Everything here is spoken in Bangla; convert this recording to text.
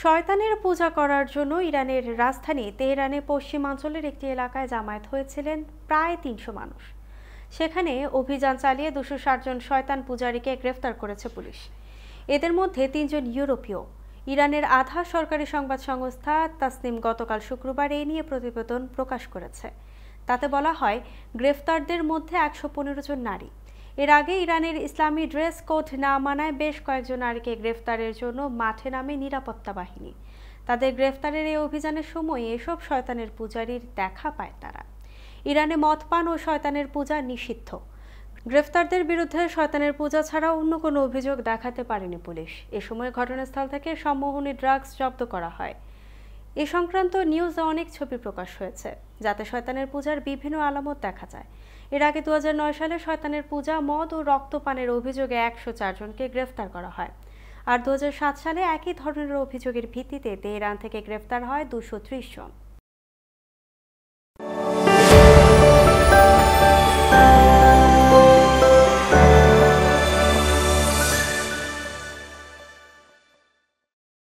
শয়তানের পূজা করার জন্য ইরানের রাজধানী তেহরানে পশ্চিমাঞ্চলের একটি এলাকায় জামায়াত হয়েছিলেন প্রায় ৩০০ মানুষ। সেখানে অভিযান চালিয়ে ২৬০ জন শয়তান পূজারীকে গ্রেফতার করেছে পুলিশ। এদের মধ্যে ৩ জন ইউরোপীয়। ইরানের আধা সরকারি সংবাদ সংস্থা তাসনিম গতকাল শুক্রবার এ নিয়ে প্রতিবেদন প্রকাশ করেছে। তাতে বলা হয়, গ্রেফতারদের মধ্যে ১১৫ জন নারী। এর আগে ইরানের ইসলামী ড্রেস কোড না মানায় বেশ কয়েকজন নারীকে গ্রেফতারের জন্য মাঠে নামে নিরাপত্তা বাহিনী। তাদের গ্রেফতারের এই অভিযানের সময় এসব শয়তানের পূজারীর দেখা পায় তারা। ইরানে মদ পান ও শয়তানের পূজা নিষিদ্ধ। গ্রেফতারদের বিরুদ্ধে শয়তানের পূজা ছাড়া অন্য কোনো অভিযোগ দেখাতে পারেনি পুলিশ। এ সময় ঘটনাস্থল থেকে সম্মোহনী ড্রাগস জব্দ করা হয়। এ সংক্রান্ত নিউজে অনেক ছবি প্রকাশ হয়েছে, যাতে শয়তানের পূজার বিভিন্ন আলামত দেখা যায়। এর আগে ২০০৯ সালে শয়তানের পূজা, মদ ও রক্তপানের অভিযোগে ১০৪ জনকে গ্রেফতার করা হয়। আর ২০০৭ সালে একই ধরনের অভিযোগের ভিত্তিতে তেহরান থেকে গ্রেফতার হয় ২৩০ জন।